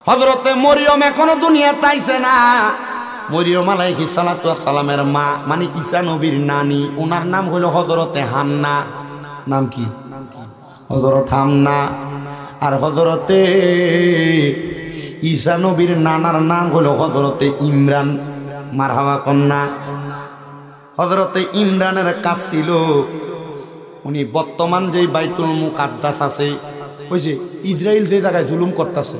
হযরতে মরিয়ম এখনো দুনিয়াতে আইছে না। মরিয়ম আলাইহিস সালাতু ওয়াস সালামের মা মানে ঈসা নবীর নানি, ওনার নাম হলো হযরতে হান্না। নাম কি? হযরত হান্না। আর হযরতে ঈসা নবীর নানার নাম হলো হযরতে ইমরান। মারহাবা কন্যা। হযরতে ইমরানের কাজ ছিল উনি বর্তমান যে বাইতুল মুকাদ্দাস আছে, ওই যে ইসরায়েল যে জায়গায় জুলুম করতেছে,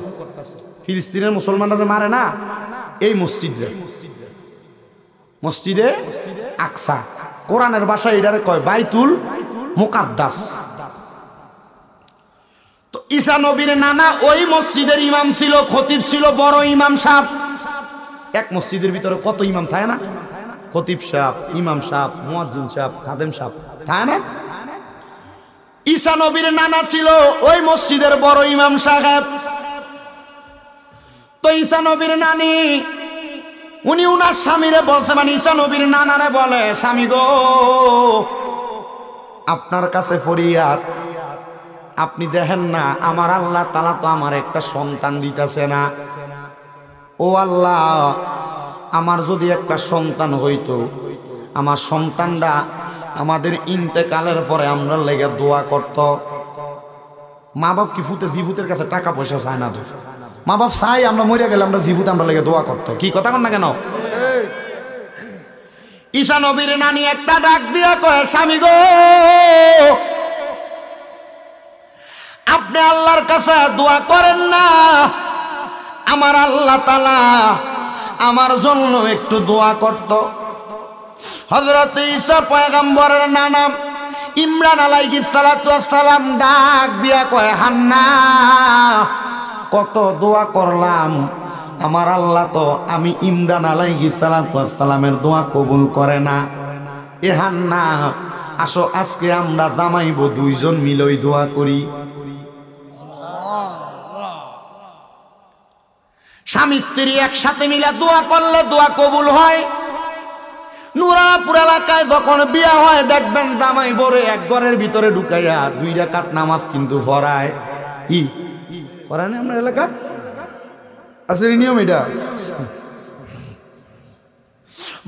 ফিলিস্তিনের মুসলমানরা মারে না, এই মসজিদে আকসা, কোরআনের ভাষায় এটারে কয় বাইতুল মুকাদ্দাস। তো ঈসা নবীর নানা ওই মসজিদের ইমাম ছিল, খতিব ছিল, বড় ইমাম সাহেব। এক মসজিদের ভিতরে কত ইমাম থাকে না? খতিব সাহেব, ইমাম সাহেব, মুয়াজ্জিন সাহেব, খাদেম সাহেব থাকে না? ঈসা নবীর নানা ছিল ওই মসজিদের বড় ইমাম সাহেব। তো ঈসা নবীর নানি উনি উনার স্বামীরে বলছে, মানে ঈসা নবীর নানারে বলে, স্বামী গো, আপনার কাছে ফরিয়াদ, আপনি দেখেন না আমার আল্লাহ তাআলা তো আমার একটা সন্তান দিতেছে না। ও আল্লাহ, আমার যদি একটা সন্তান হইতো, আমার সন্তানটা আমাদের ইন্তেকালের পরে আমরা লেগে দোয়া করত। মা বাপ কি জিভুতের কাছে টাকা পয়সা চায় না? মা বাপ চাই আমরা মরে গেলে আমরা জিভুতে আমরা লেগে দোয়া করতো। কি কথা কন না কেন? ঈসা নবীর নানি একটা ডাক দিয়া কয়, স্বামী গো, আপনি আল্লাহর কাছে দোয়া করেন না, আমার আল্লাহ তাআলা আমার জন্য একটু দোয়া করত। হযরত ঈসা পয়গম্বরের নানা ইমরান আলাইহিস সালাতু ওয়াস সালাম ডাক দিয়া কয়, হান্না, কত দোয়া করলাম, আমার আল্লাহ তো আমি ইমরান আলাইহিস সালাতু ওয়াস সালামের দোয়া কবুল করে না। এ হান্না, আসো আজকে আমরা জামাইবো দুইজন মিলই দোয়া করি। স্বামী স্ত্রী একসাথে মিলে দোয়া করলে দোয়া কবুল হয়। নুরাপুর এলাকায় যখন বিয়া হয় দেখবেন জামাই বরে এক ঘরের ভিতরে ঢুকাইয়া 2 রাকাত নামাজ কিন্তু পড়ায়। কি পড়ায় না আপনার এলাকা? আছে নিয়ম এটা।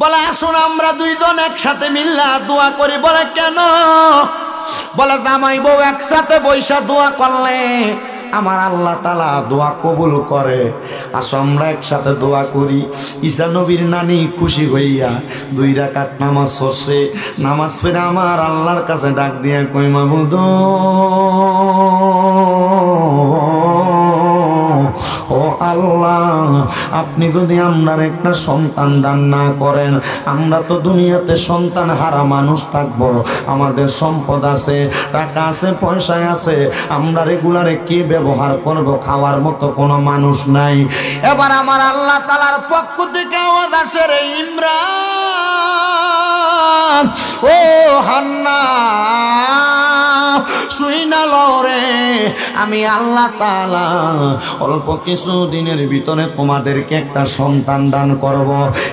বলে আসুন আমরা দুইজন একসাথে মিল্লা দোয়া করি। বলে কেন? বলে জামাই বউ একসাথে বৈশা দোয়া করলে আমার আল্লাহ তাআলা দোয়া কবুল করে। আসো আমরা একসাথে দোয়া করি। ঈসা নবীর নানি খুশি হইয়া 2 রাকাত নামাজ পড়ছে। নামাজ পড়ে আমার আল্লাহর কাছে ডাক দিয়ে কই, মাবুদ, ও আল্লাহ, আপনি যদি আমরার একটা সন্তান দান না করেন, আমরা তো দুনিয়াতে সন্তান হারা মানুষ থাকবো। আমাদের সম্পদ আছে, টাকা আছে, পয়সা আছে, আমরা রেগুলারে কি ব্যবহার করব? খাওয়ার মতো কোনো মানুষ নাই। এবার আমার আল্লাহ তাআলার পক্ষ থেকে আওয়াজ আসে, রে ইমরান, ও হান্না, শুই না লরে, আমি আল্লাহ তাআলা অল্প কিছু দিনের ভিতরে তোমাদেরকে একটা সন্তান দান করব।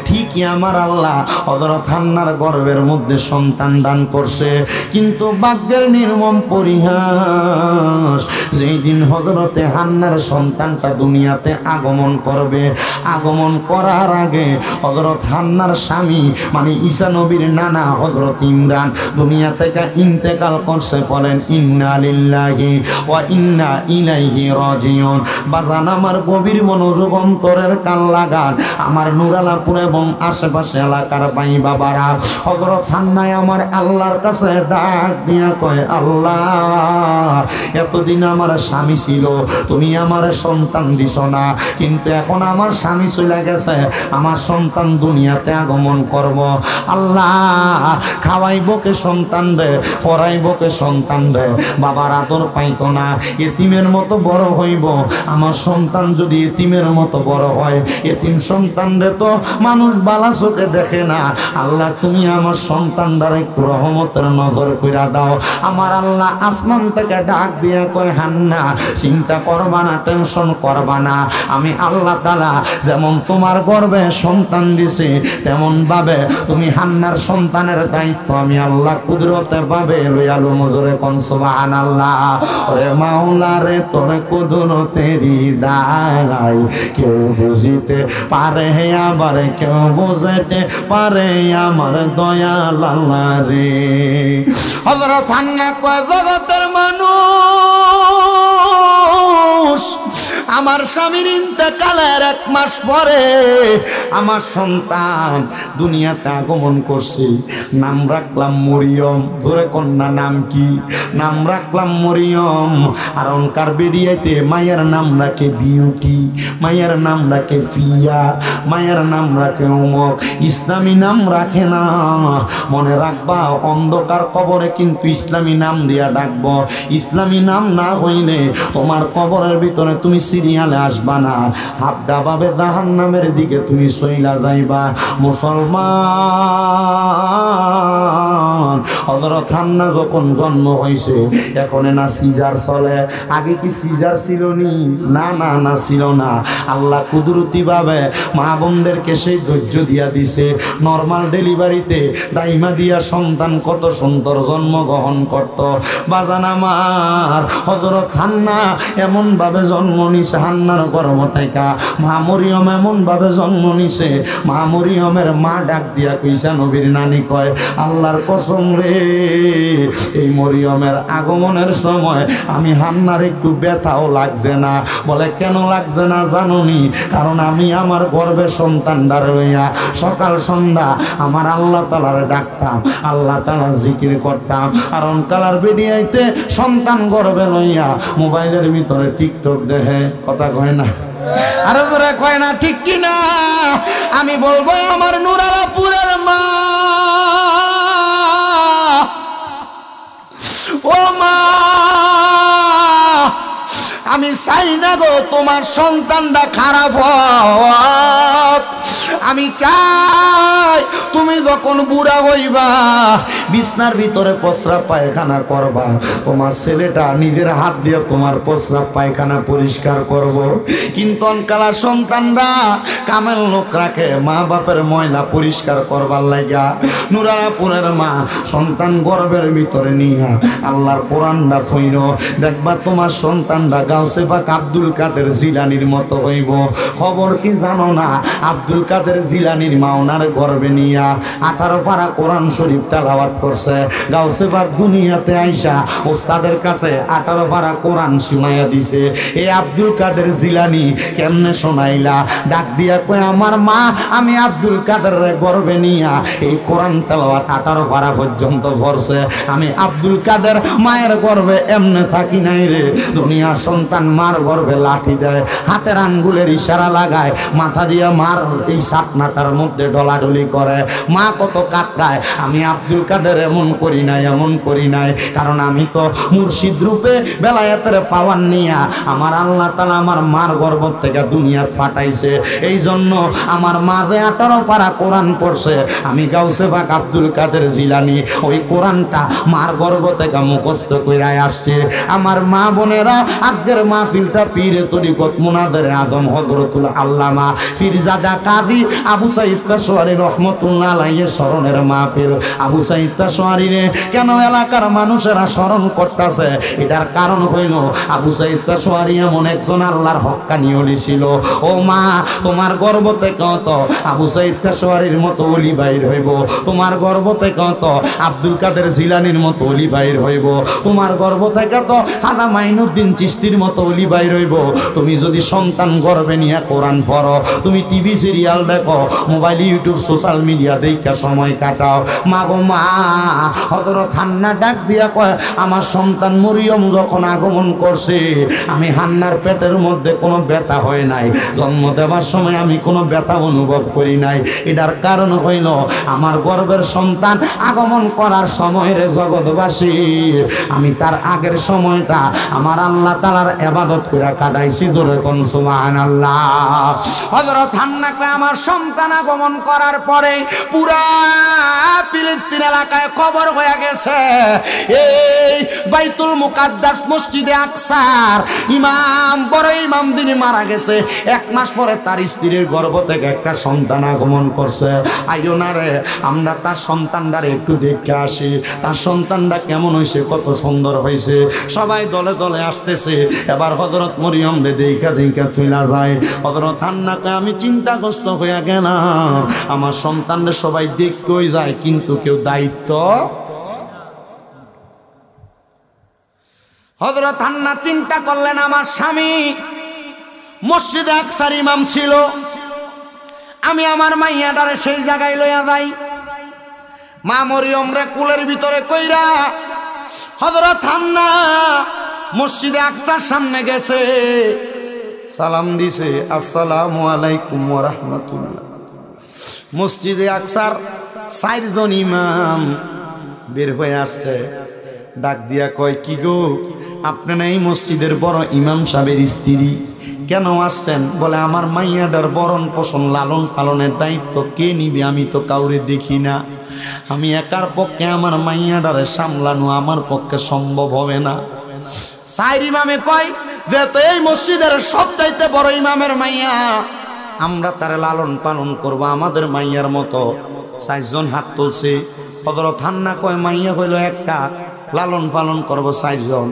ঠিকই আমার আল্লাহ হযরত হান্নার গর্ভের মধ্যে সন্তান দান করছে। কিন্তু ভাগ্যের নির্মম পরিহাস, যেই দিন হযরতে হান্নার সন্তানটা দুনিয়াতে আগমন করবে, আগমন করার আগে হযরত হান্নার স্বামী মানে ঈসা নবীর নানা হযরত ইমরান দুনিয়া থেকে ইন্তেকাল করছে। বলেন ইন্না লিল্লাহি ওয়া ইন্না ইলাইহি রাজিউন। বাজান আমার গভীর মনোযোগ অন্তরের কান লাগান, আমার নুরালাপুর এবং আশেপাশে এলাকার ভাই বাবারা, হযরত হান্নায় আমার আল্লাহর কাছে ডাক দিয়া কয়, আল্লাহ, এতদিন আমার স্বামী ছিল, তুমি আমার সন্তান দিছ না, কিন্তু এখন আমার স্বামী চলে গেছে, আমার সন্তান দুনিয়াতে আগমন করব। আল্লাহ, খাওয়াইবকে সন্তান দে, পড়াইবকে সন্তান দে, বাবার আদর পাইতো না, এতিমের মতো বড় হইব। আমার সন্তান যদি এতিমের মতো বড় হয়, এতিম সন্তান রে তো মানুষ বালা চোখে দেখে না। আল্লাহ, তুমি আমার সন্তানটার একটু রহমতের নজর কইরা দাও। আমার আল্লাহ আসমান থেকে ডাক দিয়া কয়, হান্না, চিন্তা করবা না, টেনশন করবা না, আমি আল্লাহ তাআলা যেমন তোমার গর্ভে সন্তান দিছে, তেমন ভাবে তুমি হান্নার সন্তানের দায়িত্ব আমি আল্লাহ কুদরতে ভাবে লইয়ালু। মজরে কোন সুবহানাল্লাহ। সুবহানাল্লাহ। ওরে মাওলা রে তোর কুদরতেরি দায় কেউ বুঝিতে পারে আবার কেউ বুঝতে পারে আমার দয়াল আল্লাহ রে। হযরত হান্না কয় জগতের মানুষ আমার স্বামীর ইন্তেকালের 1 মাস পরে আমার সন্তান দুনিয়াতে আগমন করছে। নাম রাখলাম মরিয়ম। জোরে কন্যা নাম কি? নাম রাখলাম মরিয়ম। আর অনকার বেরিয়াইতে মায়ের নাম রাখে বিউটি, মায়ের নাম রাখে ফিয়া, মায়ের নাম রাখে অমক, ইসলামী নাম রাখে না। মনে রাখবা অন্ধকার কবরে কিন্তু ইসলামী নাম দিয়া ডাকবো। ইসলামী নাম না হইলে তোমার কবরের ভিতরে তুমি সিরিয়ালে আসবা না, হাবডা ভাবে জাহান্নামের দিকে তুমি সইলা যাইবা। মুসলমান হযরত হান্না যখন জন্ম হইছে এখন না সিজার চলে, আগে কি সিজার ছিল নি? না না না ছিল না। আল্লাহ কুদরতি ভাবে মা বোনদেরকে সেই ধৈর্য দিয়া দিছে। নরমাল ডেলিভারিতে দাইমা দিয়া সন্তান কত সুন্দর জন্মগ্রহণ করত। বাজান আমার হযরত হান্না এমন ভাবে জন্ম নিছে, হান্নার গর্ভ থেকে মা মরিয়ম এমন ভাবে জন্ম নিছে। মা মরিয়মের মা ডাক দিয়া কইসা নবীর নানি কয় আল্লাহর কসম রে এই মরিয়মের আগমনের সময় আমি হান্নার একটু ব্যথাও লাগছে না। বলে কেন লাগছে না জানোনি? কারণ আমি আমার গর্ভে সন্তানদার হইয়া সকাল সন্ধ্যা আমার আল্লাহ তাআলার ডাকতাম, আল্লাহ তাআলার জিকির করতাম। আর অনকালার বেডিয়াইতে সন্তান গর্ভে লইয়া মোবাইলের ভিতরে টিকটক দেখে। কথা কয় না? আরে জোরে কয় না? ঠিক কি না? আমি বলবো আমার নুরালাপুরের মা, ও মা আমি চাই না গো তোমার সন্তানটা খারাপ হোক। আমি চাই তুমি যখন বুড়া হইবা বিছনার ভিতরে প্রস্রাব পায়খানা করবা, তোমার ছেলেটা নিজের হাত দিয়ে তোমার প্রস্রাব পায়খানা পরিষ্কার করব। কিন্তু অনকালা সন্তানরা কামেল লোক রাখে মা বাপের ময়লা পরিষ্কার করবার লাগা। নুরালাপুরের মা সন্তান গর্ভের ভিতরে নিয়া আল্লাহর কোরআনটা ফইর, দেখবা তোমার সন্তানটা গাউসে পাক আব্দুল কাদের জিলানির মতো হইব। খবর কি জানো না? আব্দুল কাদের জিলানির মা ওনার গর্ভে নিয়া 18 পারা কোরআন শরীফ তেলাওয়াত করছে। গাউসে পাক দুনিয়াতে আইসা ওস্তাদের কাছে 18 পারা কোরআন শুনাইয়া দিছে। এই আব্দুল কাদের জিলানি কেমনে শোনাইলা? ডাক দিয়া কয় আমার মা আমি আব্দুল কাদের গর্ভে নিয়া এই কোরআন তেলাওয়াত 18 পারা পর্যন্ত পড়ছে। আমি আব্দুল কাদের মায়ের গর্ভে এমনে থাকি নাই রে। দুনিয়ার সন্তান মার গর্ভে লাঠি দেয়, হাতের আঙ্গুলের ইশারা লাগায়, মাথা দিয়া মার এই সাপনাটার মধ্যে ডলাডলি করে, মা কত কাতরায়। আমি আব্দুল কাদের এমন করি নাই, এমন করি নাই। কারণ আমি তো মুর্শিদ রূপে বেলায়েতের পাওয়ার নিয়া আমার আল্লাহ তাআলা আমার মার গর্ভ থেকে দুনিয়াত ফাটাইছে। এই জন্য আমার মাঝে 18 পারা কোরআন পড়ছে। আমি গাউসে পাক আব্দুল কাদের জিলানি ওই কোরআনটা মার গর্ভ থেকে মুখস্থ কইরা আসছে। আমার মা বোনেরা আজকের মাহফিলটা পীর তরিকত মুনাজারে আজম হযরতুল আল্লামা ফিরজাদা কাজী আবু সাঈদ পেশোয়ারী রাহমাতুল্লাহ আলাইহির স্মরণের মাহফিল। আবু সাঈদ পেশোয়ারী রে কেন এলাকার মানুষেরা স্মরণ করতেছে? এটার কারণ হইল আবু সাঈদ পেশোয়ারী এমন একজন আল্লাহর হক্কানি ওলি ছিল। ও মা তোমার গর্ভ থেকে তো আবু সাঈদ পেশোয়ারীর মতো ওলি বাইর হইব, তোমার গর্ভ থেকে তো আব্দুল কাদের জিলানির মতো ওলি বাইর হইব, তোমার গর্ভ থেকে তো খাজা মাইনুদ্দিন চিশতির মতো ওলি বাইর হইব। তুমি যদি সন্তান গর্ভে নিয়ে কোরআন পড়ো, তুমি টিভি সিরিয়াল দেখো, মোবাইল ইউটিউব সোশ্যাল মিডিয়া দেখা সময় কাটাও, মা গো মা হযরত হান্না ডাক দিয়া কয় আমার সন্তান মরিয়ম যখন আগমন করছে আমি হান্নার পেটের মধ্যে কোনো ব্যথা হয় নাই, জন্ম দেওয়ার সময় আমি কোনো ব্যথা অনুভব করি নাই। এটার কারণ হইল আমার গর্ভের সন্তান আগমন করার সময় রে জগৎবাসী আমি তার আগের সময়টা আমার আল্লাহ তাআলার ইবাদত করে কাটাইছি। জোরে কোন সুবহানাল্লাহ। হযরত হান্না কয় আমার সন্তান আগমন করার পরে পুরা ফিলিস্তিন এলাকায় খবর হয়ে গেছে এই বাইতুল মুকাদ্দাস মসজিদে আকসার ইমাম, বড় ইমাম যিনি মারা গেছে, 1 মাস পরে তার স্ত্রীর গর্ভ থেকে একটা সন্তান আগমন করছে। আইও না রে, আমরা তার সন্তানটারে একটু দেখে আসি, তার সন্তানটা কেমন হয়েছে, কত সুন্দর হয়েছে। সবাই দলে দলে আসতেছে। এবার হযরত মরিয়ম রে দেখা দেখা চলে যায়। হযরত হান্নাকে আমি চিন্তাগ্রস্ত হয়ে গেলাম, আমার সন্তানরে সবাই দেখতেই যায় কিন্তু কেউ দায়িত্ব। হযরত হান্না চিন্তা করলেন, আমার স্বামী মসজিদে আকসার ইমাম ছিল, আমি আমার মাইয়াটারে সেই জায়গায় লইয়া যাই। মা মরিয়ম রে কুলের ভিতরে কইরা হযরত হান্না মসজিদে আকসার সামনে গেছে, সালাম দিছে, আসসালামু আলাইকুম ওয়া রাহমাতুল্লাহ। মসজিদে আকসার 4 জন ইমাম বের হয়ে আসছে, ডাক দিয়া কয়, কি গো, আপনারা এই মসজিদের বড় ইমাম সাহেবের স্ত্রী, কেন আসছেন? বলে, আমার মাইয়াটার বরণ পোষণ লালন পালনের দায়িত্ব কে নিবে? আমি তো কাউরে দেখি না, আমি একার পক্ষে আমার মাইয়াটারে সামলানো আমার পক্ষে সম্ভব হবে না। 4 ইমামে কয়, যেহেতু এই মসজিদের সবচাইতে বড় ইমামের মাইয়া, আমরা তারে লালন পালন করব আমাদের মাইয়ার মতো। 4 জন হাত তুলছে। হযরত হান্না কয়, মাইয়া হইল একটা, লালন পালন করব 4 জন,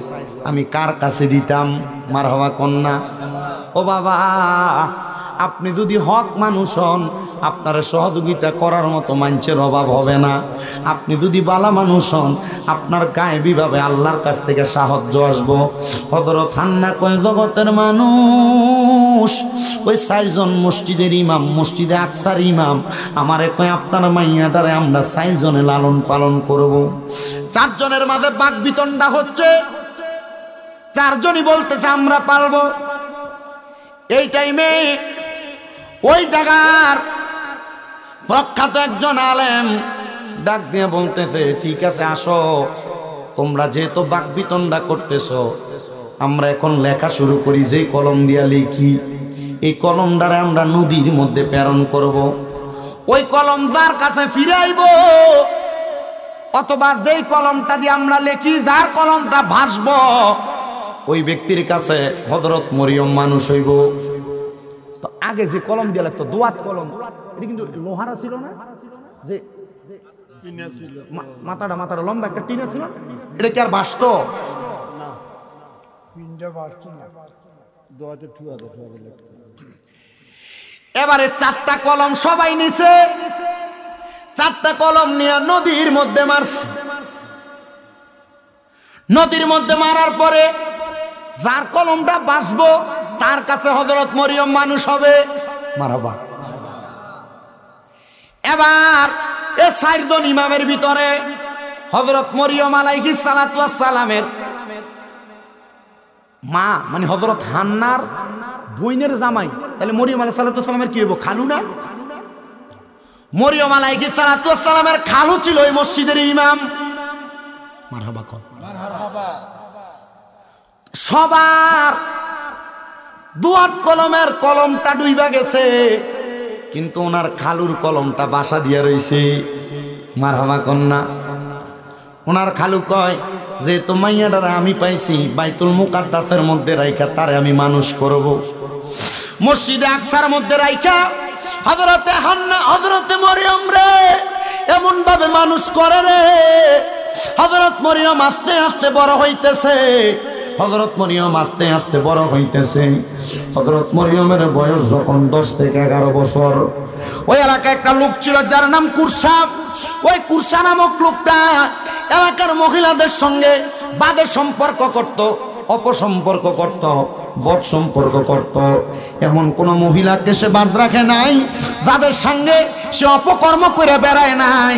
আমি কার কাছে দিতাম? মারহাবা কন্যা। ও বাবা, আপনি যদি হক মানুষ হন, আপনার সহযোগিতা করার মতো মানুষের অভাব হবে না। আপনি যদি বালা মানুষ হন, আপনার গায়েবীভাবে আল্লাহর কাছ থেকে সাহায্য আসবো। হযরত হান্না কয়, জগতের মানুষ, ওই 4 জন মসজিদের ইমাম, মসজিদে আকসার ইমাম আমারে কয়, আপনার মাইয়াটারে আমরা 4 জনে লালন পালন করব। 4 জনের মাঝে বাক বিতণ্ডা হচ্ছে, 4 জনই বলতেছে আমরা পালবো। এই টাইমে ওই জায়গার প্রখ্যাত একজন আলেম ডাক দিয়ে বলতেছে, ঠিক আছে আসো, তোমরা যেহেতু বাক বিতণ্ডা করতেছো, আমরা এখন লেখা শুরু করি। যেই কলম দিয়া লিখি, এই কলমটারে আমরা নদীর মধ্যে প্রেরণ করব। ওই কলম যার কাছে ফিরাইব, অথবা যেই কলমটা দিয়ে আমরা লিখি, যার কলমটা ভাসব, ওই ব্যক্তির কাছে হযরত মরিয়ম মানুষ হইব। তো আগে যে কলম দিয়ে লাগতো, দোয়াত কলম, এটা কিন্তু লোহারা ছিল না, যে মাথাটা লম্বা একটা টিনা ছিল, এটা কি আর ভাসতো? এবারে 4টা কলম সবাই নিছে, 4টা কলম নিয়ে নদীর মধ্যে মারছে। নদীর মধ্যে মারার পরে যার কলমটা ভাসবো, তার কাছে হযরত মরিয়ম মানুষ হবে। মারহাবা। এবার এই 4 জন ইমামের ভিতরে হযরত মরিয়ম আলাইহিস সালাতু ওয়াস সালামের মা, মানে হযরত হান্নার বোনের জামাই, তাহলে মরিয়ম আলাইহিস সালাতু ওয়াস সালামের কি হইব? খালু না? মরিয়ম আলাইহিস সালাতু ওয়াস সালামের খালু ছিল এই মসজিদের ইমাম। মারহাবা কর। মারহাবা। সবার দুয়াত কলমের কলমটা ডুইবা গেছে, কিন্তু ওনার খালুর কলমটা বাসা দিয়া রইছে। মারহাবা কন্যা। ওনার খালু কয়, যে তো মাইয়াটারে আমি পাইছি বাইতুল মুকাদ্দাসের মধ্যে রাইখা তারে আমি মানুষ করব। মসজিদে আকসার মধ্যে রাইখা হযরতে হান্না, হযরতে মরিয়ম রে এমন ভাবে মানুষ করে রে, হযরত মরিয়ম আস্তে আস্তে বড় হইতেছে। হযরত মরিয়ম আস্তে আস্তে বড় হইতেছে। হযরত মরিয়মের বয়স যখন 10 থেকে 11 বছর, ওই এলাকায় একটা লোক ছিল যার নাম কুরসা। ওই কুরসা নামক লোকটা এলাকার মহিলাদের সঙ্গে বাদে সম্পর্ক করত, অপসম্পর্ক করত, বদ সম্পর্ক করত। এমন কোন মহিলাকে সে বাদ রাখে নাই যাদের সঙ্গে সে অপকর্ম করে বেড়ায় নাই।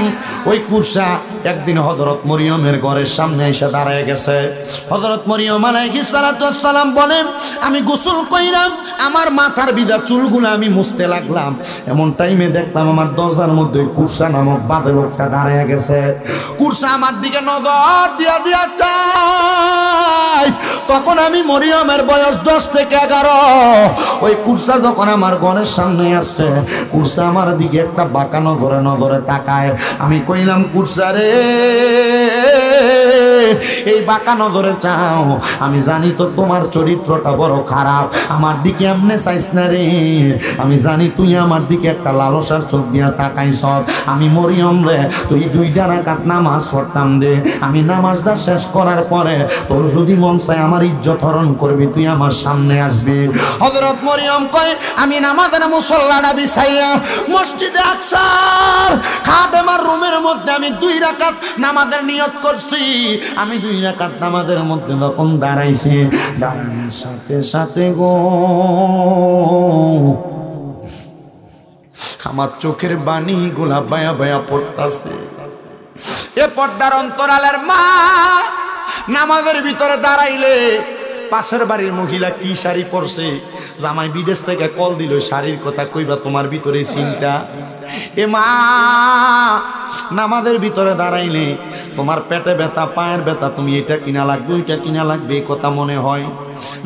ওই কুরসা একদিন হযরত মরিয়মের ঘরের সামনে এসে দাঁড়ায় গেছে। হযরত মরিয়ম আলাইহিস সালাতু ওয়াস সালাম বলেন, আমি গোসল কইরাম, আমার মাথার ভিজা চুলগুলো আমি মুছতে লাগলাম, এমন টাইমে দেখলাম আমার দরজার মধ্যে কুরসা নামক বাজে লোকটা দাঁড়ায় গেছে। কুরসা আমার দিকে নজর দিয়া দিয়া চাই। তখন আমি মরিয়মের বয়স 10 থেকে 11। ওই কুরসা যখন আমার ঘরের সামনে আসছে, কুরসা আমার দিকে একটা বাঁকা নজরে তাকায়। আমি কইলাম, কুরসা রে, এই বাঁকা নজরে চাও? আমি জানি তো তোমার চরিত্রটা বড় খারাপ, আমার দিকে এমনে চাইস না রে। আমি জানি তুই আমার দিকে একটা লালসার চোখ দিয়া তাকাইছ। আমি মরিয়ম রে, তুই 2 রাকাত নামাজ পড়তাম দে, আমি নামাজটা শেষ করার পরে তোর যদি মন চায় আমার ইজ্জত হরণ করবি, তুই আমার সামনে আসবি। হযরত মরিয়ম কয়, আমি নামাজের মুসল্লাটা বিছাইয়া মসজিদে আকসার খাদেমার রুমের মধ্যে আমি 2 রাকাত নামাজের নিয়ত করছি। আমি 2 রাকাত নামাজের মধ্যে যখন দাঁড়াইছি, দাঁড়ানোর সাথে সাথে গো আমার চোখের বাণী গুলা বায়া বায়া পড়তাছে। এ পর্দার অন্তরালের মা নামাজের ভিতরে দাঁড়াইলে পাশের বাড়ির মহিলা কি শাড়ি পরছে, জামাই বিদেশ থেকে কল দিল, শাড়ির কথা কইবা, তোমার ভিতরে চিন্তা। এ মা নামাজের ভিতরে দাঁড়াইলে তোমার পেটে ব্যথা, পায়ের ব্যথা, তুমি এটা কিনা লাগবে ওইটা কিনা লাগবে এই কথা মনে হয়।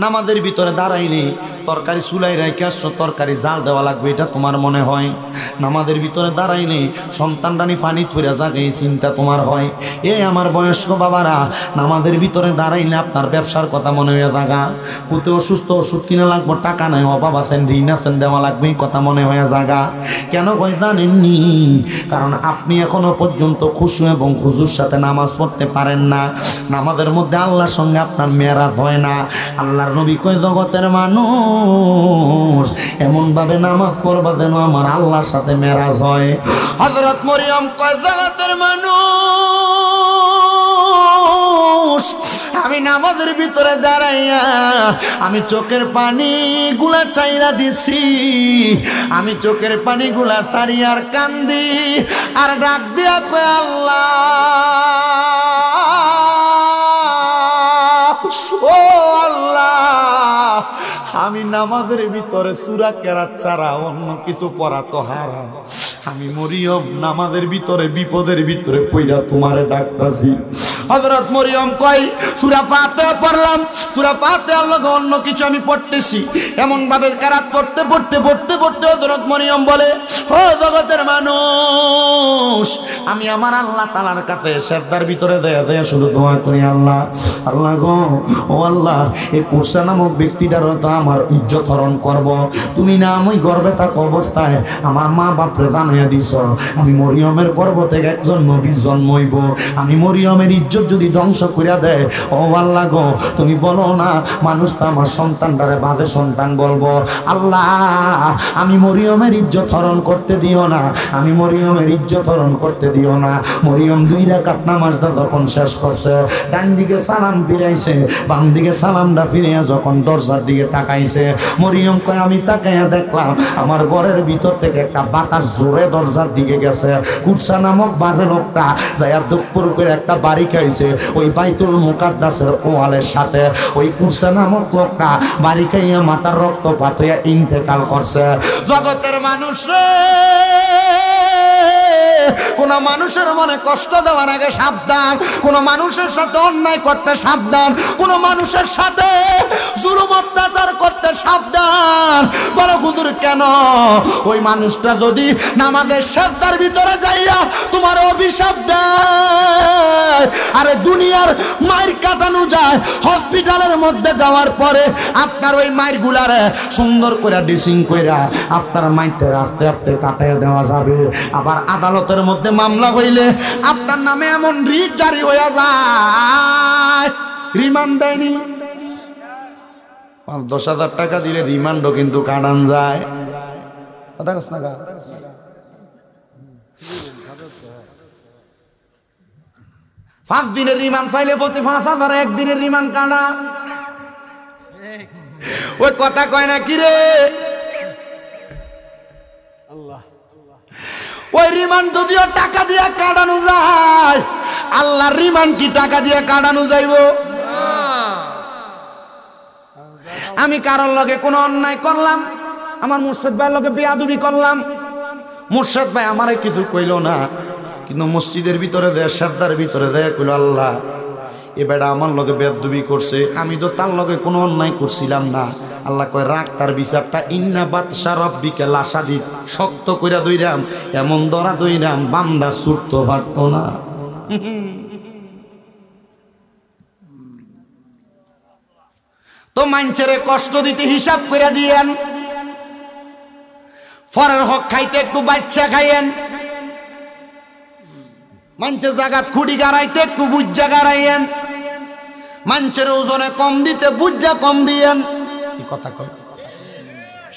নামাজের ভিতরে দাঁড়াইলে তরকারি চুলাই রেখে আসছো, তরকারি জাল দেওয়া লাগবে এটা তোমার মনে হয়। নামাজের ভিতরে দাঁড়াইলে সন্তানরানি পানি ছুঁড়ে যাকে এই চিন্তা তোমার হয়। এ আমার বয়স্ক বাবারা, নামাজের ভিতরে দাঁড়াইলে আপনার ব্যবসার কথা মনে হয়ে জাগা, ফুটে অসুস্থ, ওষুধ কিনা লাগবো, টাকা নাই, অভাব আছেন, ঋণ আছেন, দেওয়া লাগবে এই কথা মনে হয়ে জাগা। কেন কয় জানেননি? কারণ আপনি এখনো পর্যন্ত খুশু এবং খুজুর সাথে নামাজ পড়তে পারেন না। নামাজের মধ্যে আল্লাহর সঙ্গে আপনার মেরাজ হয় না। আল্লাহর নবী কয়, জগতের মানুষ এমন ভাবে নামাজ পড়বা যেন আমার আল্লাহর সাথে মেরাজ হয়। হযরত মরিয়ম কয়, জগতের মানুষ আমি নামাজের ভিতরে দাঁড়াইয়া আমি চোখের পানি গুলা চাইরা দিছি, আমি চোখের পানি গুলা সারিয়ার কান্দি আর ডাক দিয়া কয়, আল্লাহ ও আল্লাহ, আমি নামাজের ভিতরে সূরা কেরাত ছাড়া অন্য কিছু পড়া তো হারাম। আমি মরিয়ম নামাজের ভিতরে বিপদের ভিতরে পইরা তোমারে ডাকতাছি। হযরত মরিয়ম কয়, সূরা ফাতিহা পড়লাম, সূরা ফাতিহার লগে অন্য কিছু আমি পড়তেছি। এমন ভাবে কেরাত পড়তে পড়তে পড়তে পড়তে হযরত মরিয়ম বলে, ও জগতের মানুষ, আমি আমার আল্লাহ তাআলার কাছে সেজদার ভিতরে যায় শুধু দোয়া করি, আল্লাহ আল্লাহ গো, ও আল্লাহ, এই কুরসা নামক ব্যক্তিটার তো আমার ইজ্জত হরণ করব। তুমি না আমি গর্ভে থাকা অবস্থায় আমার মা বাপরে জানাইয়া দিছ আমি মরিয়মের গর্ভ থেকে একজন নবী জন্ম হইব। আমি মরিয়মের ইজ্জত যদি ধ্বংস করিয়া দেয়, ও আল্লাহ গো, তুমি বলো না মানুষ তো আমার সন্তানটারে বাজে সন্তান বলবো। আল্লাহ, আমি মরিয়মের ইজ্জত হরণ করতে দিও না, আমি মরিয়মের ইজ্জত হরণ করতে দিও না। মরিয়ম 2 রাকাত নামাজটা যখন শেষ করছে, ডান দিকে সালাম ফিরাইছে, বাম দিকে সালামটা ফিরিয়া যখন দরজার দিকে তাকাইছে, মরিয়ম কয়, আমি তাকাইয়া দেখলাম আমার ঘরের ভিতর থেকে একটা বাতাস জোরে দরজার দিকে গেছে। কুরসা নামক বাজে লোকটা যাইয়া দুপুর করে একটা বাড়ি খাইছে ওই বাইতুল মুকাদ্দাসের ওয়ালের সাথে। ওই কুরসা নামক লোকটা বাড়ি খাইয়া মাথার রক্তপাত হইয়া ইন্তেকাল করছে। জগতের মানুষ রে, কোন মানুষের মনে কষ্ট দেওয়ার আগে সাবধান, কোন মানুষের সাথে অন্যায় করতে সাবধান, কোন মানুষের সাথে জুলুম অত্যাচার করতে সাবধান। বলো হুজুর কেন? ওই মানুষটা যদি নামাজের সেজদার ভিতরে যাইয়া তোমার অভিশাপ দেয়, আরে দুনিয়ার মায়ের কাটানো যায়, হসপিটালের মধ্যে যাওয়ার পরে আপনার ওই মায়ের গুলারে সুন্দর করে ড্রেসিং কইরা আপনার মাইরটা আস্তে আস্তে কাটাইয়া দেওয়া যাবে। আবার আদালতের মধ্যে মামলা হইলে আপনার নামে এমন রিট জারি হইয়া যায়, রিমান্ড দেয়নি, 5-10 হাজার টাকা দিলে রিমান্ডও কিন্তু কাটান যায়। কথা কস না, 5 দিনের রিমান্ড চাইলে প্রতি 5,000, 1 দিনের রিমান্ড কাটা। ওই কথা কয় না কি রে? ওই রিমান্ড যদিও টাকা দিয়ে কাটানো যায়, আল্লাহর রিমান্ড কি টাকা দিয়ে কাটানো যাইব? আমি কারোর লগে কোনো অন্যায় করলাম, আমার মুর্শিদ ভাইয়ের লগে বেয়াদবি করলাম, মুর্শিদ ভাই আমারে কিছু কইল না, কিন্তু মসজিদের ভিতরে দেয়, সাদ্দার ভিতরে দেয় কইল আল্লাহ এ বেটা আমার লগে বেয়াদবি করছে, আমি তো তার লগে কোনো অন্যায় করছিলাম না। আল্লাহ কয় রাখ তার বিচারটা, ইন্না বাতশা রব্বিকা লাশাদীদ, শক্ত কইরা দইরাম, এমন ধরা দইরাম বান্দা ছুটতে পারতো না। তো মাইনছেরে কষ্ট দিতে হিসাব কইরা দিয়েন, ফরের হক খাইতে একটু বাচ্চা খাইয়েন, মানছে জাগাত খুঁড়ি গাড়াইতে একটু বুজ্জা গাড়াইয়েন, মানছের ওজনে কম দিতে বুজ্জা কম দিয়েন। এই কথা কয়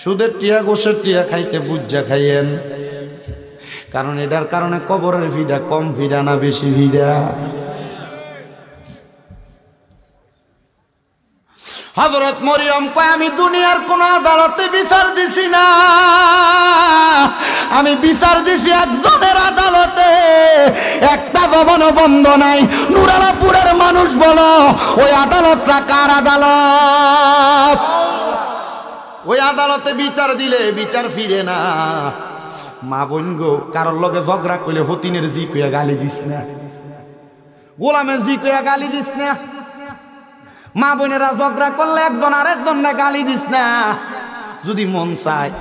সুদের টিয়া গোসের টিয়া খাইতে বুজ্জা খাইয়েন, কারণ এটার কারণে কবরের ভিড়া কম ভিড়া না বেশি ভিড়া? হযরত মরিয়ম কয় আমি দুনিয়ার কোন আদালতে বিচার দিছি না, আমি বিচার দিছি একজনের আদালতে, একটা জবানও বন্ধ নাই। নুরালাপুরের মানুষ বলো ওই আদালতটা কার আদালত? ওই আদালতে বিচার দিলে বিচার ফিরে না। মা বোন গো, কারোর লগে ঝগড়া করলে হতিনের জি কইয়া গালি দিস না, গোলামের জি কইয়া গালি দিস না। মা বোনেরা ঝগড়া করলে একজন আরেকজন না গালি দিস না। যদি মন চায়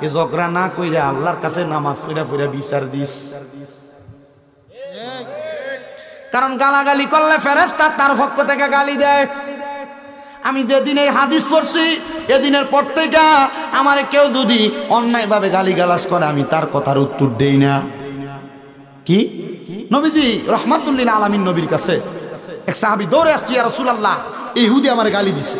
এ ঝগড়া না কইরা আল্লাহর কাছে নামাজ পড়া পড়া বিচার দিস, কারণ গালাগালি করলে ফেরেশতা তার পক্ষ থেকে গালি দেয়। আমি যেদিন এই হাদিস পড়ছি এদিনের পর থেকে আমারে কেউ যদি অন্যায়ভাবে গালিগালাজ করে আমি তার কথার উত্তর দেই না। কি নবীজি রহমাতুল লিল আলামিন নবীর কাছে এক সাহাবী দৌড়ে আসছে, ইয়া রাসূলুল্লাহ ইহুদি আমারে গালি দিছে।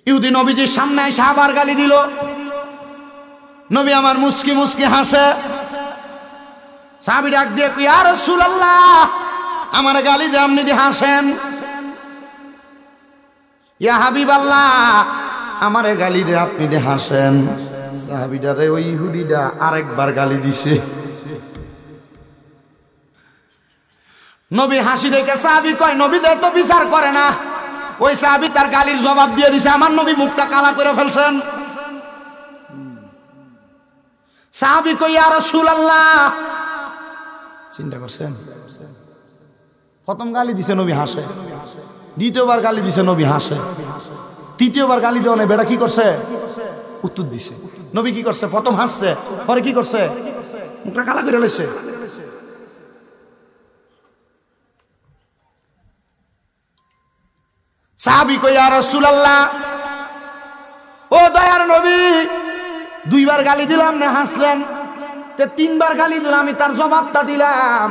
ইহুদি নবীজির সামনে এসে আবার গালি দিল। নবী আমার মুস্কি মুস্কি হাসে। সাহাবী ডাক দিয়ে কই, ইয়া রাসূলুল্লাহ আমারে গালি দিয়ে আপনি দিয়ে হাসেন? ইয়া হাবিবাল্লাহ আমারে গালি দিয়ে আপনি দিয়ে হাসেন? সাহাবীটারে ওই ইহুদিটা আরেকবার গালি দিছে। নবীর হাসি দেখে সাহাবী কয় নবী তো বিচার করে না। ওই সাহাবী তার গালির জবাব দিয়ে দিছে, আমার নবী মুখটা কালা করে ফেলছেন। সাহাবী কই, ইয়া রাসূলুল্লাহ, চিন্তা করছেন? প্রথম গালি দিছে নবী হাসে, দ্বিতীয়বার গালি দিছে নবী হাসে, তৃতীয়বার গালি দেওয়া নেই, বেটা কি করছে? উত্তর দিছে। নবী কি করছে? প্রথম হাসছে, পরে কি করছে? মুখটা কালা করে লেছে। সাহাবী কই, ইয়া রাসূলুল্লাহ, ও দয়ার নবী, দুইবার গালি দিলাম না হাসলেন, তে তিনবার গালি দিলাম, আমি তার জবাবটা দিলাম।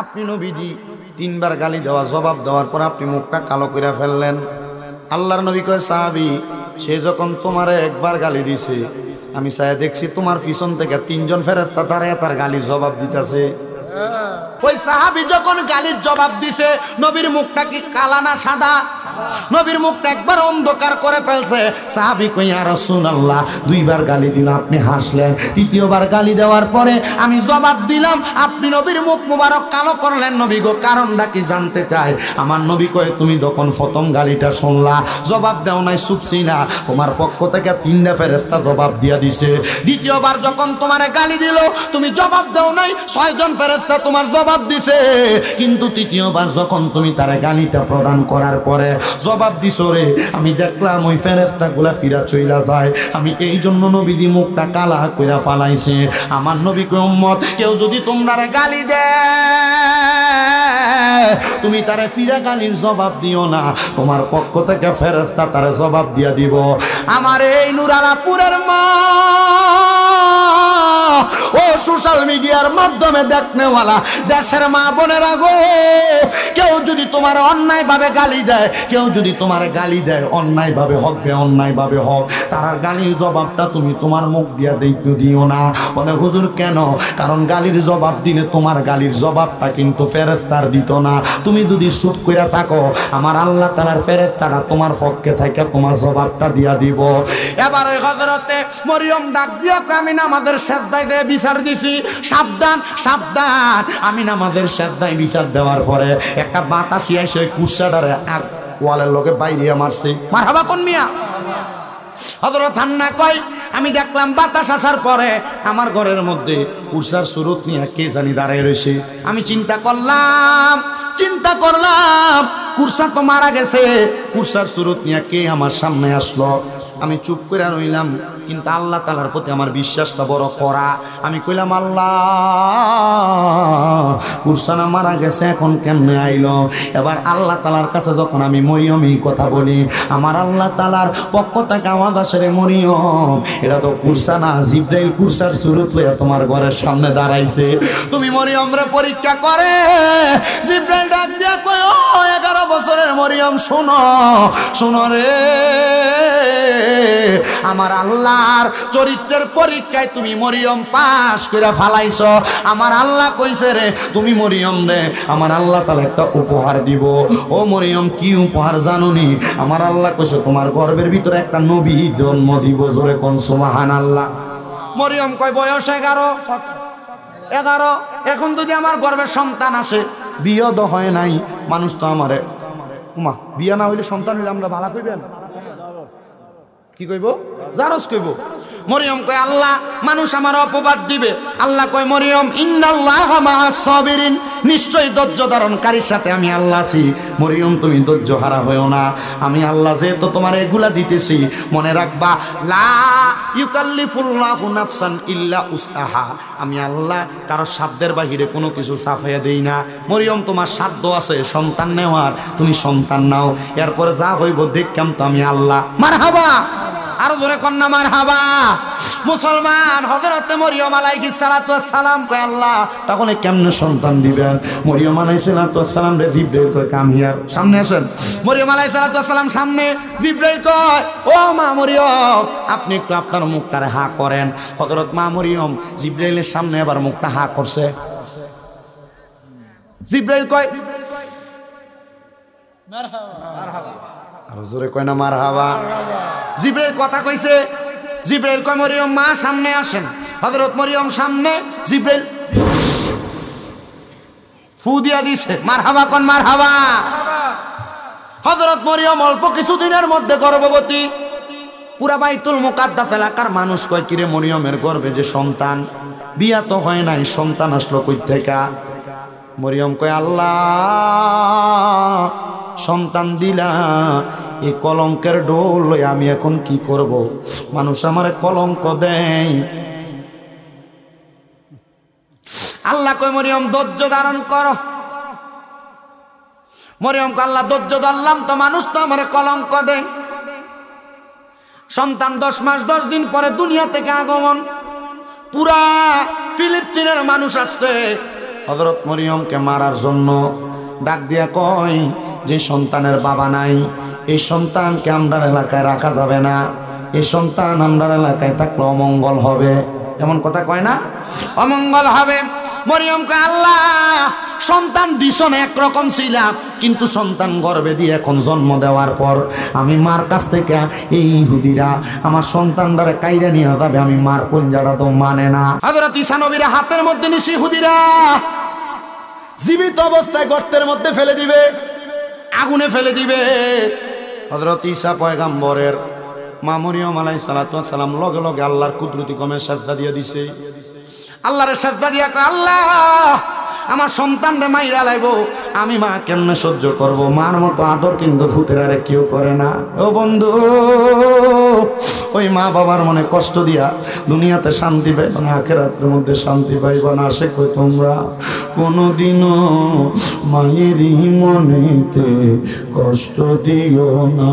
আপনি নবীজি তিনবার গালি দেওয়া জবাব দেওয়ার পর আপনি মুখটা কালো করে ফেললেন। আল্লাহর নবী কয়, সাহাবী সে যখন তোমারে একবার গালি দিছে আমি চাই দেখছি তোমার পিছন থেকে তিনজন ফেরেশতা দাঁড়ায় তার গালির জবাব দিতেছে। ওই সাহাবী যখন গালির জবাব দিছে নবীর মুখটা কি কালা না সাদা? নবীর মুখটা একবার অন্ধকার করে ফেলছে। সাহাবী কই, ইয়া রাসূলুল্লাহ দুইবার গালি দিল আপনি হাসলেন, তৃতীয়বার গালি দেওয়ার পরে আমি জবাব দিলাম, আপনি নবীর মুখ মুবারক কালো করলেন। নবী গো কারণটা কি জানতে চাই? আমার নবী কয়, তুমি যখন প্রথম গালিটা শুনলা জবাব দাও নাই, চুপছি না, তোমার পক্ষ থেকে তিনটা ফেরেশতা জবাব দিয়া দিছে। দ্বিতীয়বার যখন তোমারে গালি দিল তুমি জবাব দাও নাই, 6 জন ফেরেশতা তোমার জবাব দিছে। কিন্তু তৃতীয়বার যখন তুমি তারে গালিটা প্রদান করার পরে জবাব দিছো রে, আমি দেখলাম ওই ফেরেশতাগুলা ফিরা চইলা যায়। আমি এই জন্য নবীজি মুখটা কালা কইরা ফালাইছে। আমার নবী কয়, উম্মত কেউ যদি তোমরা গালি দেয় তুমি তারে ফিরা গালির জবাব দিও না, তোমার পক্ষ থেকে ফেরেশতা তারে জবাব দিয়া দিব। আমার এই নুরালাপুরের মা ও সোশ্যাল মিডিয়ার মাধ্যমে দেখনেওয়ালা দেশের মা বোনেরা গো, কেউ যদি তোমার অন্যায় ভাবে গালি দেয়, কেউ যদি তোমার গালি দেয় অন্যায় ভাবে হোক অন্যায় ভাবে হোক, তার গালির জবাবটা তুমি তোমার মুখ দিয়া দিও না। বলে হুজুর কেন? কারণ গালির জবাব দিলে তোমার গালির জবাবটা কিন্তু ফেরেশতার দিত না। তুমি যদি চুপ কইরা থাকো আমার আল্লাহ তাআলার ফেরেশতারা তোমার পক্ষে থেকে তোমার জবাবটা দিয়া দিব। এবার ওই হযরতে মরিয়ম ডাক দিয়া, আমি নামাজের সিজদায় দেয় বিচার দিছি, সাবধান সাবধান। আমি নামাজের সাজদায় বিচার দেওয়ার পরে একটা বাতাসি এসে কুরসাটারে ওয়ালের লোকে বাইরে মারছে। মারহাবা কোন মিয়া? হযরত হান্না কয় আমি দেখলাম বাতাস আসার পরে আমার ঘরের মধ্যে কুরসার সুরত নিয়ে কে জানি দাঁড়ায় রয়েছে। আমি চিন্তা করলাম কুরসা তো মারা গেছে, কুরসার সুরত নিয়ে কে আমার সামনে আসলো। আমি চুপ করে রইলাম, কিন্তু আল্লাহ তাআলার প্রতি আমার বিশ্বাসটা বড় কড়া। আমি কইলাম আল্লাহ, কুরসানা মারা গেছে, এখন কেমনে আইলো? এবার আল্লাহ তাআলার কাছে যখন আমি মরিয়ম এই কথা বলি, আমার আল্লাহ তাআলার পক্ষ থেকে আওয়াজ আসে, রে মরিয়ম, এটা তো কুরসানা, জিবরাইল কুরসার সুরত লইয়া তোমার ঘরের সামনে দাঁড়াইছে। তুমি মরিয়ম রে পরীক্ষা করে। জিবরাইল ডাক দিয়া কয়, ও 11 বছরের মরিয়ম, শোনো রে, আমার আল্লাহর চরিত্রের পরীক্ষায় তুমি মরিয়ম পাস করে ফালাইছ। আমার আল্লাহ কইছে রে, তুমি মরিয়ম রে আমার আল্লাহ তাআলা একটা উপহার দিব। ও মরিয়ম, কি উপহার জানোনি? আমার আল্লাহ কইছে তোমার গর্ভের ভিতরে একটা নবী জন্ম দিব। জোরে কোন সুবহানাল্লাহ। মরিয়ম কয় বয়স 11। এখন যদি আমার গর্ভের সন্তান আসে, বিয়ে তো হয় নাই, মানুষ তো আমারে উমা বিয়ে না হইলে সন্তান হইলে আমরা ভালো কইবেন, কি কইব? জারজ কইব। মরিয়ম কয় আল্লাহ, মানুষ আমার অপবাদ দিবে। আল্লাহ কয় মরিয়ম, ইন্নাল্লাহা মাআস সাবিরিন, নিশ্চয়ই ধৈর্য ধারণকারীর সাথে আমি আল্লাহ আছি। মরিয়ম, তুমি ধৈর্য হারা হইও না। আমি আল্লাহ যেহেতু তোমার এগুলা দিতেছি, মনে রাখবা, লা ইউকাল্লিফুল্লাহু নাফসান ইল্লা উসআহা। আমি আল্লাহ কারো সাধ্যের বাহিরে কোনো কিছু চাপাইয়া দেই না। মরিয়ম, তোমার সাধ্য আছে সন্তান নেওয়ার, তুমি সন্তান নাও, এরপরে যা হইব দেখকাম তো আমি আল্লাহ। মারহাবা, আরো জোরে কন্যা মারহাবা। মুসলমান, হযরতে মরিয়ম আলাইহিস সালাতু ওয়াস সালাম কয় আল্লাহ, তখন কেমনে সন্তান দিবেন? মরিয়ম আলাইহিস সালাতু ওয়াস সালাম রে জিবরাইল কয় কাম হিয়ার, সামনে আসেন। মরিয়ম আলাইহিস সালাতু ওয়াস সালাম সামনে, জিবরাইল কয় ও মা মরিয়ম, আপনি একটু আপনার মুখটারে হা করেন। হযরত মা মরিয়ম জিবরাইলের সামনে আবার মুখটা হা করছে। জিবরাইল কয় মারহাবা, আর জোরে কয় না মারহাবা। জিবরাইল কথা কইছে। জিবরাইল কয় মরিয়ম মা সামনে আসেন। হযরত মরিয়ম সামনে, জিবরাইল ফু দিয়া দিছে। মারহাবা কোন মারহাবা। হযরত মরিয়ম অল্প কিছুদিনের মধ্যে গর্ভবতী। পুরা বাইতুল মুকাদ্দাস এলাকার মানুষ কয় কিরে মরিয়মের গর্ভে যে সন্তান, বিয়া তো হয় নাই, সন্তান আসলো কই থেকে? মরিয়ম কয় আল্লাহ, সন্তান দিলা, এই কলঙ্কের ডোল লই আমি এখন কি করব? মানুষ আমারে কলঙ্ক দেয়। আল্লাহ কয় মরিয়ম ধৈর্য ধারণ করো। মরিয়ম কয় আল্লাহ ধৈর্য ধরলাম তো, মানুষ তো আমারে কলঙ্ক দেয়। সন্তান 10 মাস 10 দিন পরে দুনিয়া থেকে আগমন। পুরা ফিলিস্তিনের মানুষ আসছে হযরত মরিয়মকে মারার জন্য। ডাক দিয়া কয়, যে সন্তানের বাবা নাই, এই সন্তানকে আমরা এলাকায় রাখা যাবে না। এই সন্তান আমরা এলাকায় থাকলে অমঙ্গল হবে। এমন কথা কয় না? অমঙ্গল হবে। মরিয়ম কয় আল্লাহ, সন্তান দিছন একরকম ছিলাম, কিন্তু সন্তান গর্ভে দিয়ে এখন জন্ম দেওয়ার পর আমি মার কাছ থেকে এই ইহুদিরা আমার সন্তানটারে কাইরা নিয়ে যাবে, আমি মার কঞ্জাটা তো মানে না। হযরত ঈসা নবীর হাতের মধ্যে নিছে ইহুদিরা, জীবিত অবস্থায় গর্তের মধ্যে ফেলে দিবে, আগুনে ফেলে দিবে। হযরত ঈসা পয়গম্বরের মা মরিয়ম আলাইহিস সালাতু ওয়াস সালাম লগে লগে আল্লাহর কুদরতি কমে সাজদা দিয়ে দিছে। আল্লাহরে সাজদা দিয়া কয় আল্লাহ, আমার সন্তান রে মাইরা লাইব, আমি মা কেমনে সহ্য করব? মার মতো আদর কিন্তু ফুতেরারে কেউ করে না। ও বন্ধু, ওই মা বাবার মনে কষ্ট দিয়া দুনিয়াতে শান্তি পাইব না, আখিরাতের মধ্যে শান্তি পাইব না। সে কই তোমরা কোনোদিনও মায়েরই মনেতে কষ্ট দিও না,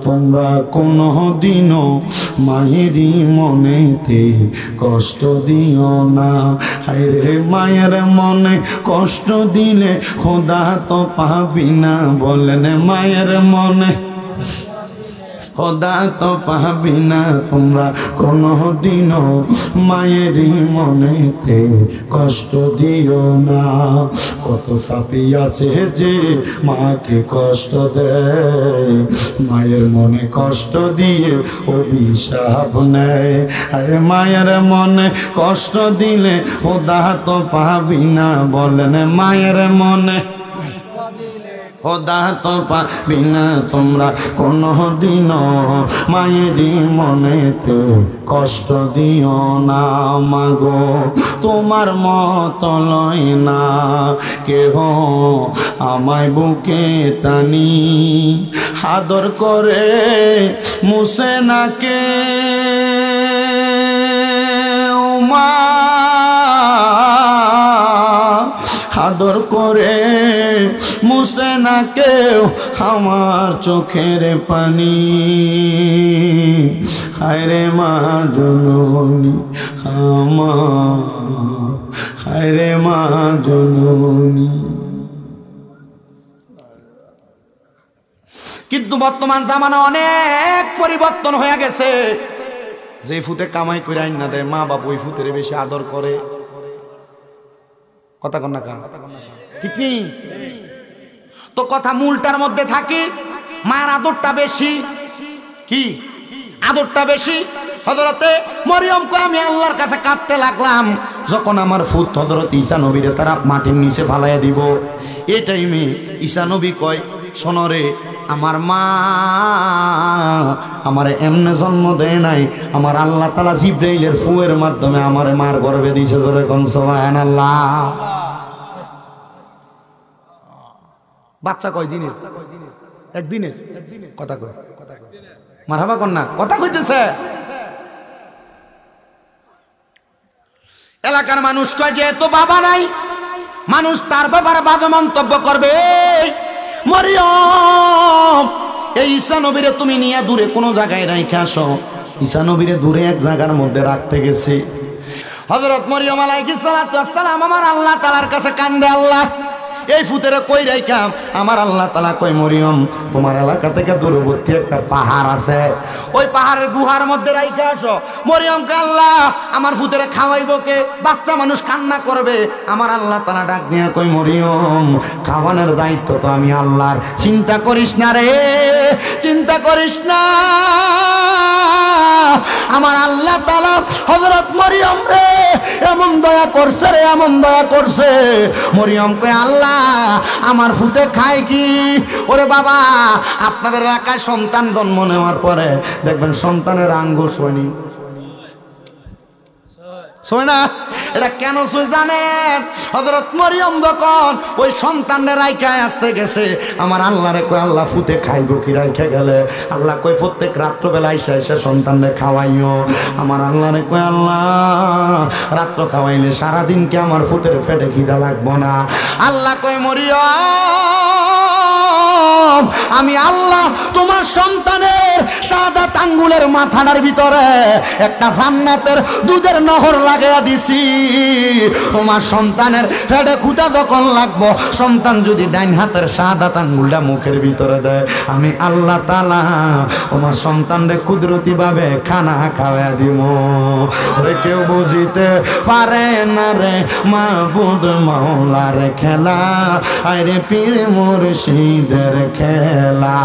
তোমরা কোনোদিনও মায়েরই মনেতে কষ্ট দিও না। হায়রে মায়ের মনে কষ্ট দিলে খোদা তো পাবি না, বলেন মায়ের মনে খোদা তো পাবি না তোমরা কোনো দিনও মায়েরই মনেতে কষ্ট দিও না। কত পাপী আছে যে মাকে কষ্ট দেয়, মায়ের মনে কষ্ট দিয়ে অভিশাপ নেয়। আরে মায়ের মনে কষ্ট দিলে খোদা তো পাবি না, বলেন মায়ের মনে খোদা তো পাবি না তোমরা কোনো দিনও মায়েরই মনেতে কষ্ট দিও না। মাগো তোমার মতো লয় না কেহ আমায় বুকে টানি, আদর করে মুছে না কে মা, আদর করে মুছে না কেউ আমার চোখের পানি। হায়রে মা জননী আমার, হায়রে মা জননী। কিন্তু বর্তমান জামানা অনেক পরিবর্তন হয়ে গেছে। যে ফুতে কামাই করে আইন না দেয় মা বাপ ওই ফুতের বেশি আদর করে। কথা কন না কা ঠিক নেই তো, কথা মূলটার মধ্যে থাকি মার আদরটা বেশি। কি আদরটা বেশি? হযরতে মরিয়মকে আমি আল্লাহর কাছে কাঁদতে লাগলাম যখন আমার ফুত হযরত ঈসা নবীরে তারা মাটির নিচে ফালাইয়া দিব। এই টাইমে ঈসা নবী কয় শোনো রে, আমার মা আমারে এমনে জন্ম দেয় নাই, আমার আল্লাহ তাআলা জিবরাইলের ফুয়ের মাধ্যমে আমারে মার গর্ভে দিয়েছে। জোরে কোন সুবহানাল্লাহ। বাচ্চা কয় দিনের? একদিনের। কথা কয় মারহাবা কর না, কথা কইতেছে। এলাকার মানুষ কয় যে তো বাবা নাই, মানুষ তার বাবার বাজে মন্তব্য করবে। মরিয়ম এই ঈসা নবীরে তুমি নিয়ে দূরে কোনো জায়গায় রাইখা আসো। ঈসা নবীরে দূরে এক জায়গার মধ্যে রাখতে গেছে। হযরত মরিয়ম আলাইহিস সালাতু ওয়াস সালাম আমার আল্লাহ তাআলার কাছে কান্দে, আল্লাহ এই ফুতেরে কই রাইখাম? আমার আল্লাহ তাআলা কই মরিয়ম তোমার এলাকা থেকে দূরবর্তী একটা পাহাড় আছে, ওই পাহাড়ের গুহার মধ্যে রাইখা আসো। মরিয়মকে আল্লাহ আমার ফুতেরে খাওয়াইব কে? বাচ্চা মানুষ কান্না করবে। আমার আল্লাহ তাআলা ডাক দিয়ে কই মরিয়ম খাওয়ানোর দায়িত্ব তো আমি আল্লাহর, চিন্তা করিস না রে, চিন্তা করিস না। আমার আল্লাহ তাআলা হযরত মরিয়ম রে এমন দয়া করছে রে, এমন দয়া করছে। মরিয়ম কয় আল্লাহ আমার ফুটে খায় কি? ওরে বাবা আপনাদের এলাকায় সন্তান জন্ম নেওয়ার পরে দেখবেন সন্তানের আঙ্গুল ছোঁয়নি, ছোঁয় না। এটা কেন ছোঁয় জানেন? হযরত মরিয়ম যখন ওই সন্তানের রাইখায় আসতে গেছে, আমার আল্লাহরে কয় আল্লাহ ফুতে খাইব কি রাইখা গেলে? আল্লাহ কয় প্রত্যেক রাত্রবেলা আইসা আইসা সন্তানরে খাওয়াইও। আমার আল্লাহরে কয় আল্লাহ রাত্র খাওয়াইলে সারাদিন কি আমার ফুতের পেটে খিদা লাগবো না? আল্লাহ কয় মরিয়ম আমি আল্লাহ তোমার সন্তানের শাহাদাত আঙ্গুলের মাথাটার ভিতরে একটা জান্নাতের দুধের নহর লাগাইয়া দিছি। তোমার সন্তানের পেটে ক্ষুধা যখন লাগবো, সন্তান যদি ডাইন হাতের শাহাদাত আঙ্গুলটা মুখের ভিতরে দেয়, আমি আল্লাহ তাআলা তোমার সন্তানরে কুদরতি ভাবে খানা খাওয়া দিব। ওরে কেউ বুঝিতে পারে না রে মাবুদ মাওলার খেলা, আরে পীর মুর্শিদের খেলা।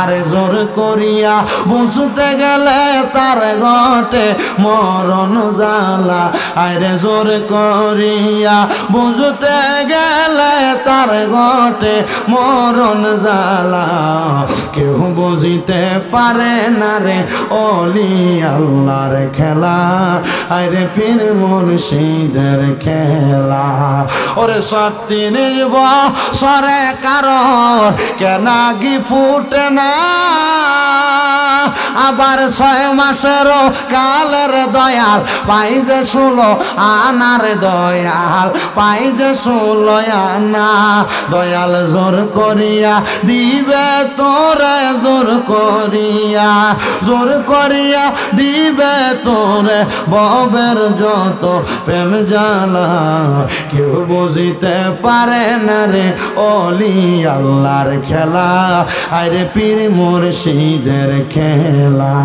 আরে জোর করিয়া বুঝতে গেলে তার ঘটে মরণ জ্বালা, আরে জোর করিয়া বুঝতে গেলে তার ঘটে মরণ জ্বালা। কেউ বুঝিতে পারে না রে ওলি আল্লাহর খেলা, আরে পীর মুর্শিদের খেলা। ওরে সত্যির বছরে কারোর কেনাগি ফুটে না, আবার 6 মাসেরও কালের দয়াল পাই যে 16 আনার দয়াল পাই যে 16 আনা দয়াল জোর করিয়া দিবে তোরে জোর করিয়া দিবে তোরে ববের যত প্রেম জ্বালা কেউ বুঝিতে পারে না রে ওলি আল্লাহর খেলা আরে পীর মুর্শিদের খেলা।